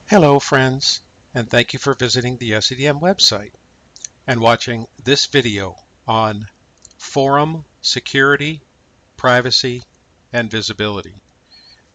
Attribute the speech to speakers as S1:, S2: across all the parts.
S1: Hello friends, and thank you for visiting the SEDM website and watching this video on forum security, privacy, and visibility.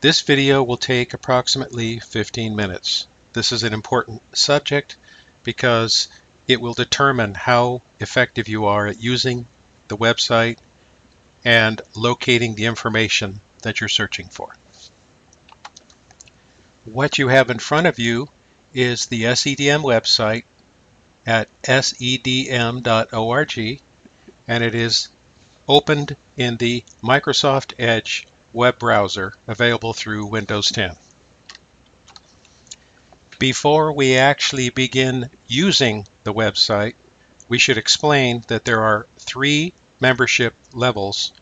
S1: This video will take approximately 15 minutes. This is an important subject because it will determine how effective you are at using the website and locating the information that you're searching for. What you have in front of you is the SEDM website at sedm.org, and it is opened in the Microsoft Edge web browser available through Windows 10. Before we actually begin using the website, we should explain that there are three membership levels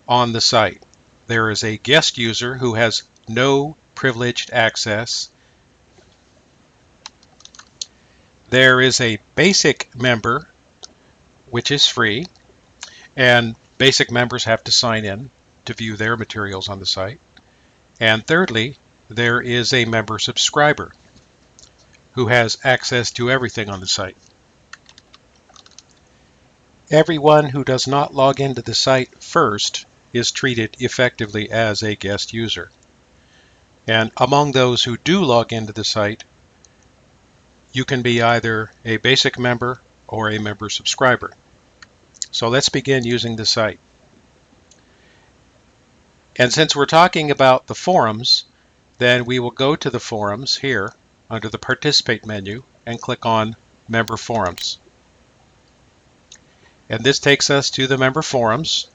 S1: on the site. There is a guest user who has no privileged access. There is a basic member, which is free, and basic members have to sign in to view their materials on the site. And thirdly, there is a member subscriber who has access to everything on the site. Everyone who does not log into the site first is treated effectively as a guest user. And among those who do log into the site, you can be either a basic member or a member subscriber. So let's begin using the site. And since we're talking about the forums, then we will go to the forums here under the Participate menu and click on Member Forums. And this takes us to the member forums.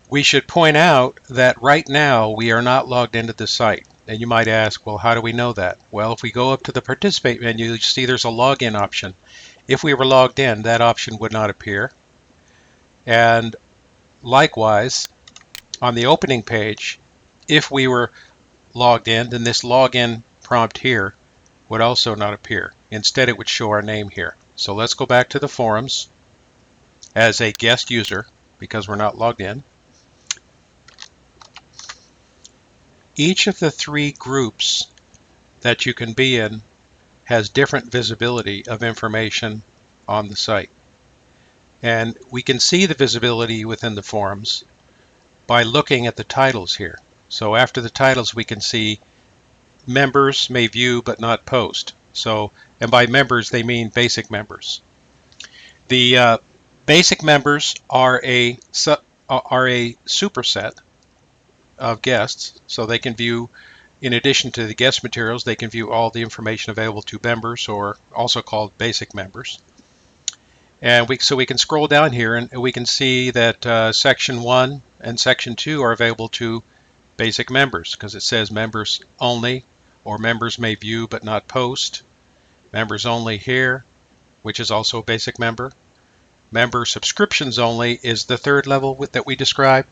S1: We should point out that right now we are not logged into the site. And you might ask, well, how do we know that? Well, if we go up to the Participate menu, you see there's a login option. If we were logged in, that option would not appear. And likewise, on the opening page, if we were logged in, then this login prompt here would also not appear. Instead, it would show our name here. So let's go back to the forums as a guest user because we're not logged in. Each of the three groups that you can be in has different visibility of information on the site. And we can see the visibility within the forums by looking at the titles here. So after the titles, we can see members may view but not post. So, and by members, they mean basic members. The basic members are a superset of guests, so they can view, in addition to the guest materials, they can view all the information available to members, or also called basic members. And so we can scroll down here and we can see that Section 1 and Section 2 are available to basic members because it says members only, or members may view but not post. Members only here, which is also a basic member. Member subscriptions only is the third level that we described.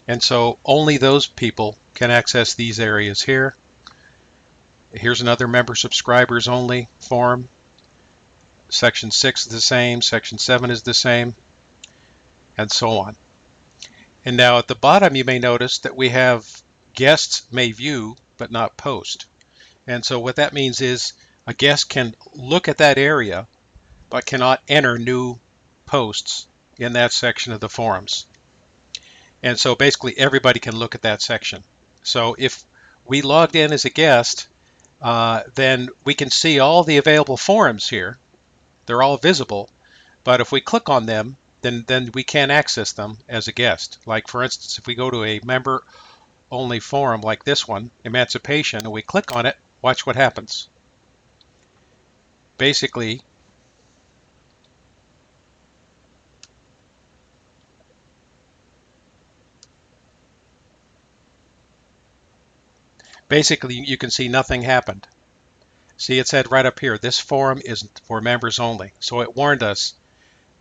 S1: And so only those people can access these areas here. Here's another member subscribers only forum. Section 6 is the same, Section 7 is the same, and so on. And now at the bottom you may notice that we have guests may view but not post. And so what that means is a guest can look at that area but cannot enter new posts in that section of the forums. And so basically everybody can look at that section. So if we logged in as a guest, then we can see all the available forums here. They're all visible, but if we click on them, then we can't access them as a guest. Like for instance, if we go to a member only forum like this one, Emancipation, and we click on it, watch what happens. Basically, you can see nothing happened. See, it said right up here, this forum is for members only. So it warned us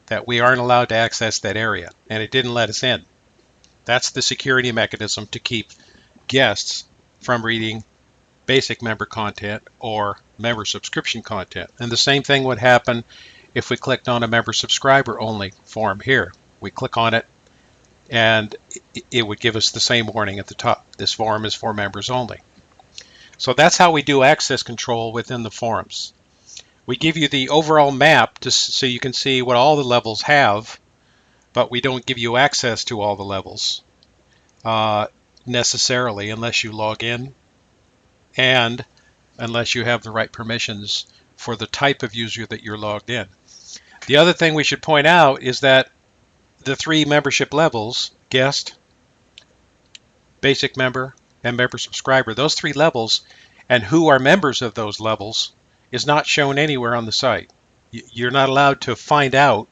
S1: that we aren't allowed to access that area, and it didn't let us in. That's the security mechanism to keep guests from reading basic member content or member subscription content. And the same thing would happen if we clicked on a member subscriber only forum here. We click on it, and it would give us the same warning at the top. This forum is for members only. So that's how we do access control within the forums. We give you the overall map so you can see what all the levels have, but we don't give you access to all the levels necessarily unless you log in and unless you have the right permissions for the type of user that you're logged in. The other thing we should point out is that the 3 membership levels, guest, basic member, and member subscriber, those 3 levels and who are members of those levels is not shown anywhere on the site. You're not allowed to find out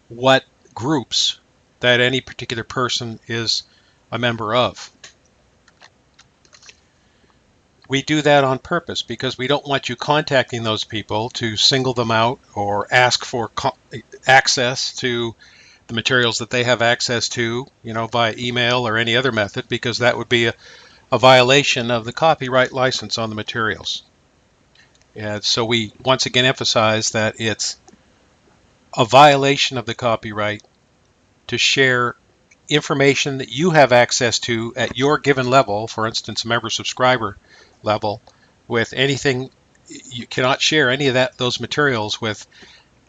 S1: what groups that any particular person is a member of. We do that on purpose because we don't want you contacting those people to single them out or ask for access to the materials that they have access to, via email or any other method, because that would be a violation of the copyright license on the materials. And so we once again emphasize that it's a violation of the copyright to share information that you have access to at your given level, for instance, member subscriber level, with anything. You cannot share any of those materials with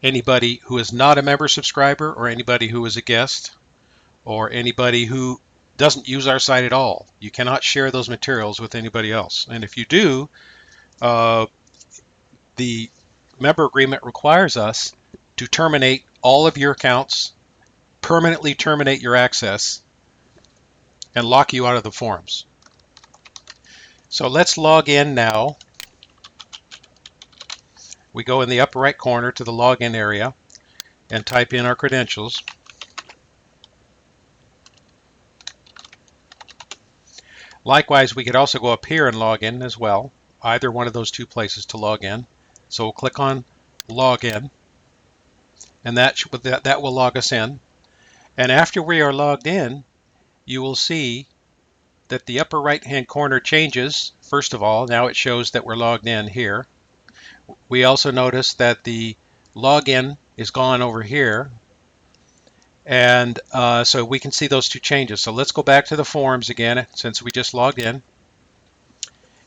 S1: anybody who is not a member subscriber or anybody who is a guest or anybody who doesn't use our site at all. You cannot share those materials with anybody else. And if you do, the member agreement requires us to terminate all of your accounts, permanently terminate your access, and lock you out of the forums. So let's log in now. We go in the upper right corner to the login area and type in our credentials. Likewise, we could also go up here and log in as well, either one of those 2 places to log in. So we'll click on login, and that will log us in. And after we are logged in, you will see that the upper right hand corner changes. First of all, now it shows that we're logged in here. We also notice that the login is gone over here, and so we can see those 2 changes. So let's go back to the forums again, since we just logged in,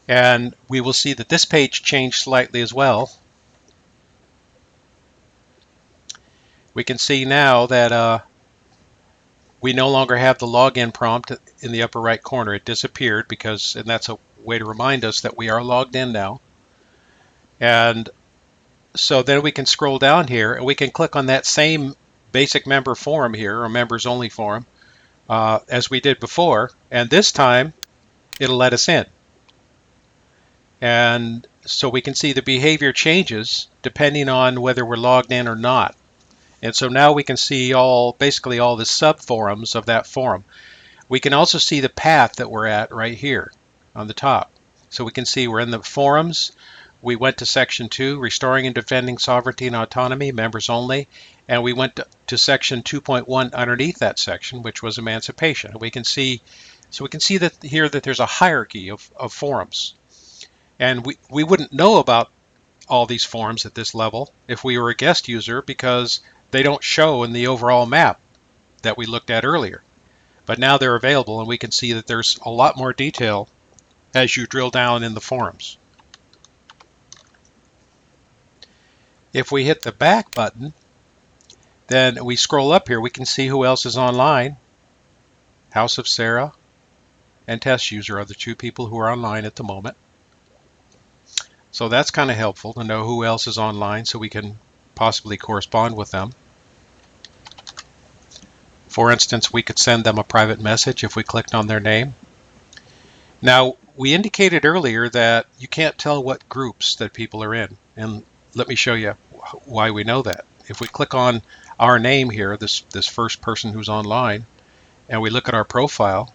S1: and we will see that this page changed slightly as well. We can see now that we no longer have the login prompt in the upper right corner. It disappeared and that's a way to remind us that we are logged in now. And so then we can scroll down here and we can click on that same basic member forum here, or members only forum, as we did before. And this time it'll let us in. And so we can see the behavior changes depending on whether we're logged in or not. And so now we can see basically all the sub-forums of that forum. We can also see the path that we're at right here on the top. So we can see we're in the forums. We went to section 2, restoring and defending sovereignty and autonomy, members only. And we went to section 2.1 underneath that section, which was emancipation. We can see that here that there's a hierarchy of forums. And we wouldn't know about all these forums at this level if we were a guest user, because they don't show in the overall map that we looked at earlier. But now they're available, and we can see that there's a lot more detail as you drill down in the forums. If we hit the back button, then we scroll up here, we can see who else is online. House of Sarah and Test User are the 2 people who are online at the moment. So that's kind of helpful to know who else is online so we can possibly correspond with them. For instance, we could send them a private message if we clicked on their name. Now, we indicated earlier that you can't tell what groups that people are in, and let me show you why we know that. If we click on our name here, this first person who's online, and we look at our profile,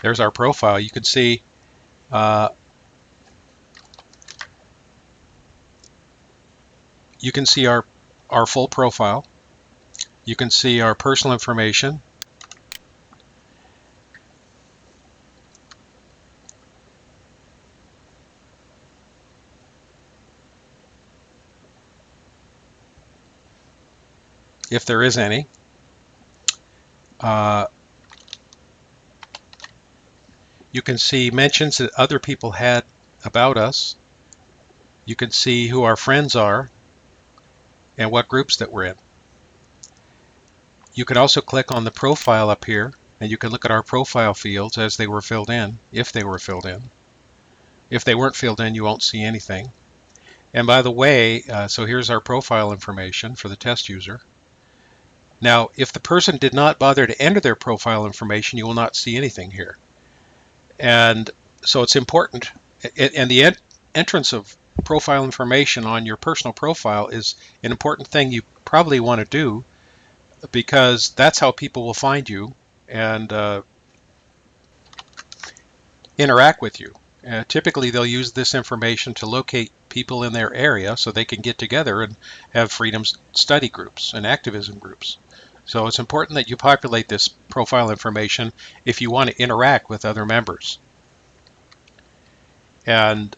S1: there's our profile. You can see our full profile. You can see our personal information. If there is any. Uh, you can see mentions that other people had about us. You can see who our friends are and what groups that we're in. You can also click on the profile up here, and you can look at our profile fields as they were filled in, if they were filled in. If they weren't filled in, you won't see anything. And by the way, so here's our profile information for the test user. Now, if the person did not bother to enter their profile information, you will not see anything here. And so it's important, and the entrance of profile information on your personal profile is an important thing you probably want to do, because that's how people will find you and interact with you. Typically, they'll use this information to locate people in their area so they can get together and have freedom study groups and activism groups. So it's important that you populate this profile information if you want to interact with other members. And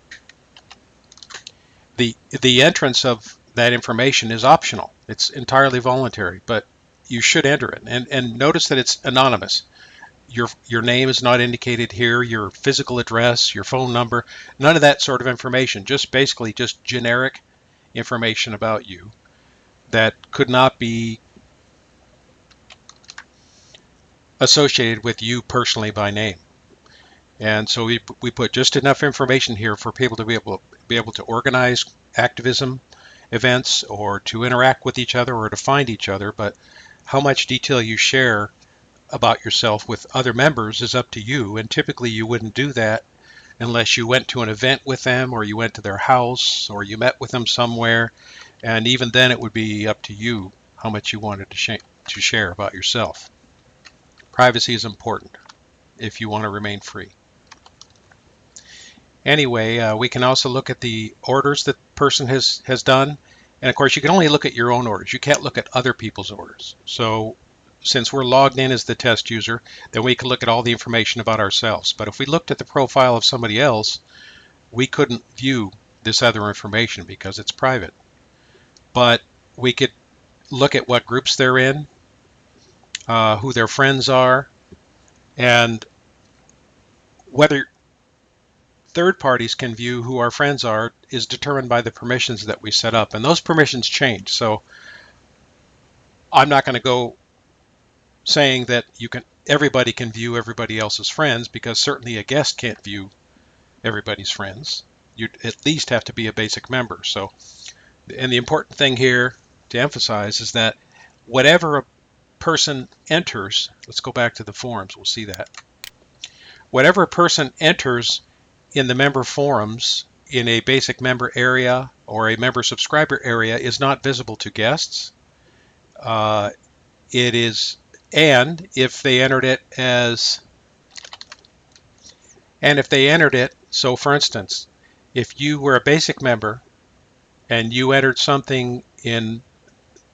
S1: the entrance of that information is optional. It's entirely voluntary, but you should enter it. And notice that it's anonymous. Your name is not indicated here, your physical address, your phone number, none of that sort of information. Just basically just generic information about you that could not be associated with you personally by name. And so we put just enough information here for people to be able to organize activism events or to interact with each other or to find each other. But how much detail you share about yourself with other members is up to you. And typically you wouldn't do that unless you went to an event with them, or you went to their house, or you met with them somewhere. And even then it would be up to you how much you wanted to share about yourself. Privacy is important if you want to remain free. Anyway, we can also look at the orders that the person has done. And of course, you can only look at your own orders. You can't look at other people's orders. So since we're logged in as the test user, then we can look at all the information about ourselves. But if we looked at the profile of somebody else, we couldn't view this other information because it's private. But we could look at what groups they're in, who their friends are, and whether third parties can view who our friends are is determined by the permissions that we set up, and those permissions change. So I'm not going to go saying that everybody can view everybody else's friends, because certainly a guest can't view everybody's friends. You'd at least have to be a basic member. So, and the important thing here to emphasize is that whatever a person enters, let's go back to the forums, we'll see that. Whatever a person enters in the member forums in a basic member area or a member subscriber area is not visible to guests. It is, and if they entered it so for instance, if you were a basic member and you entered something in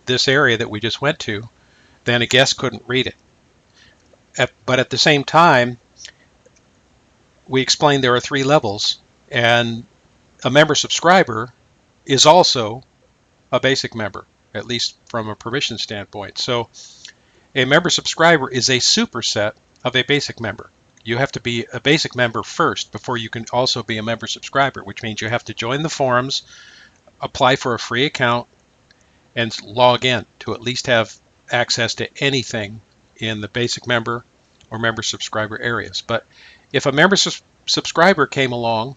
S1: this area that we just went to, then a guest couldn't read it. But at the same time, we explained there are 3 levels, and a member subscriber is also a basic member, at least from a permission standpoint. So a member subscriber is a superset of a basic member. You have to be a basic member first before you can also be a member subscriber, which means you have to join the forums, apply for a free account, and log in to at least have access to anything in the basic member or member subscriber areas. But if a member subscriber came along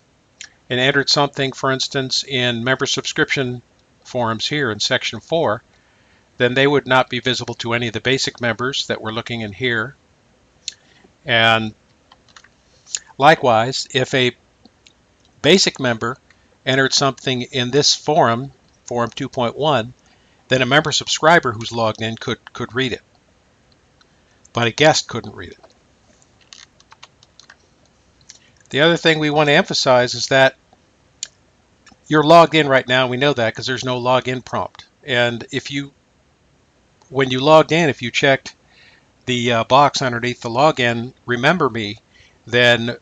S1: and entered something, for instance, in member subscription forums here in section 4, then they would not be visible to any of the basic members that we're looking in here. And likewise, if a basic member entered something in this forum, forum 2.1, then a member subscriber who's logged in could read it, but a guest couldn't read it. The other thing we want to emphasize is that you're logged in right now. We know that because there's no login prompt. And when you logged in, if you checked the box underneath the login, remember me, then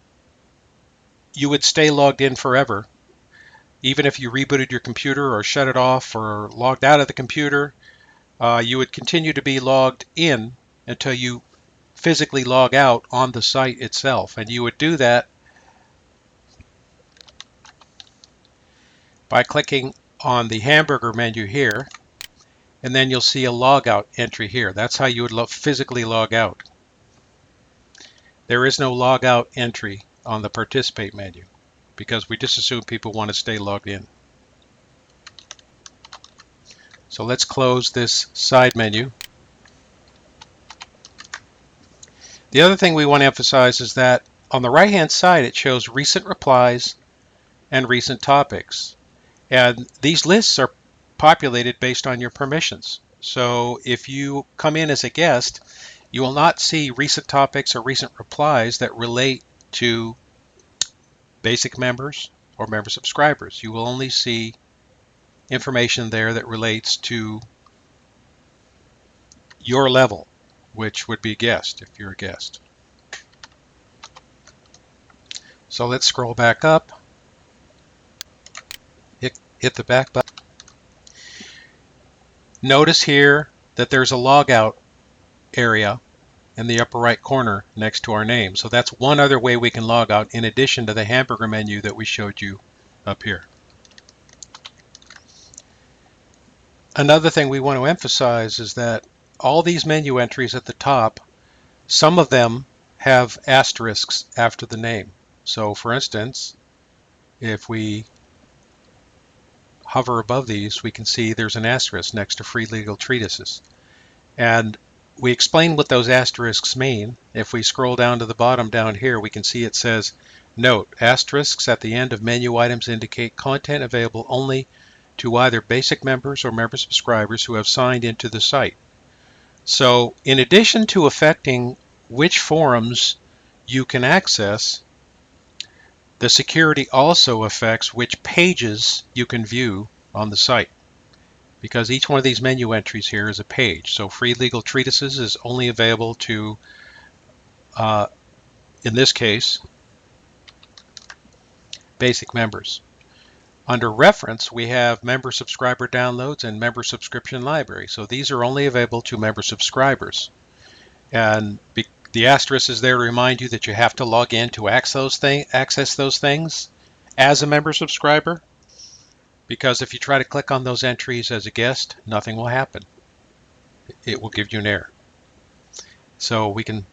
S1: you would stay logged in forever. Even if you rebooted your computer or shut it off or logged out of the computer, you would continue to be logged in until you physically log out on the site itself. And you would do that by clicking on the hamburger menu here, and then you'll see a logout entry here. That's how you would physically log out. There is no logout entry on the participate menu because we just assume people want to stay logged in. So let's close this side menu. The other thing we want to emphasize is that on the right hand side it shows recent replies and recent topics. And these lists are populated based on your permissions. So if you come in as a guest, you will not see recent topics or recent replies that relate to basic members or member subscribers. You will only see information there that relates to your level, which would be guest if you're a guest. So let's scroll back up, hit the back button. Notice here that there's a logout area in the upper right corner next to our name. So that's one other way we can log out in addition to the hamburger menu that we showed you up here. Another thing we want to emphasize is that all these menu entries at the top, some of them have asterisks after the name. So for instance, if we hover above these, we can see there's an asterisk next to free legal treatises. And we explain what those asterisks mean. If we scroll down to the bottom down here, we can see it says, note, asterisks at the end of menu items indicate content available only to either basic members or member subscribers who have signed into the site. So in addition to affecting which forums you can access, the security also affects which pages you can view on the site, because each one of these menu entries here is a page. So free legal treatises is only available to, in this case, basic members. Under reference, we have member subscriber downloads and member subscription library. So these are only available to member subscribers. And the asterisk is there to remind you that you have to log in to access those things as a member subscriber. Because if you try to click on those entries as a guest, nothing will happen. It will give you an error. So we can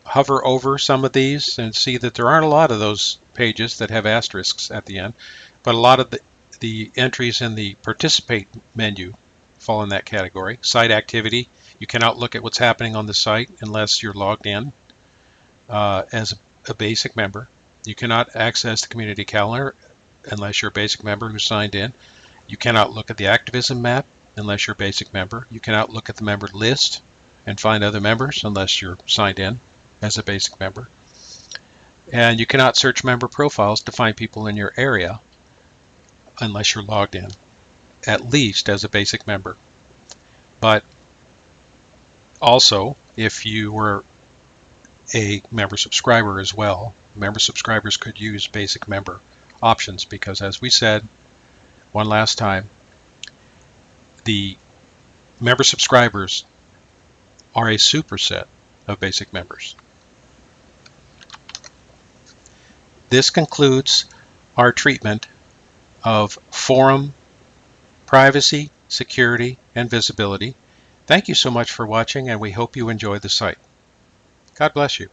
S1: hover over some of these and see that there aren't a lot of those pages that have asterisks at the end, but a lot of the entries in the participate menu fall in that category. Site activity, you cannot look at what's happening on the site unless you're logged in as a basic member. You cannot access the community calendar unless you're a basic member who's signed in. You cannot look at the activism map unless you're a basic member. You cannot look at the member list and find other members unless you're signed in as a basic member. And you cannot search member profiles to find people in your area unless you're logged in, at least as a basic member. But also, if you were a member subscriber as well, member subscribers could use basic member options, because as we said one last time, the member subscribers are a superset of basic members. This concludes our treatment of forum privacy, security, and visibility. Thank you so much for watching, and we hope you enjoy the site. God bless you.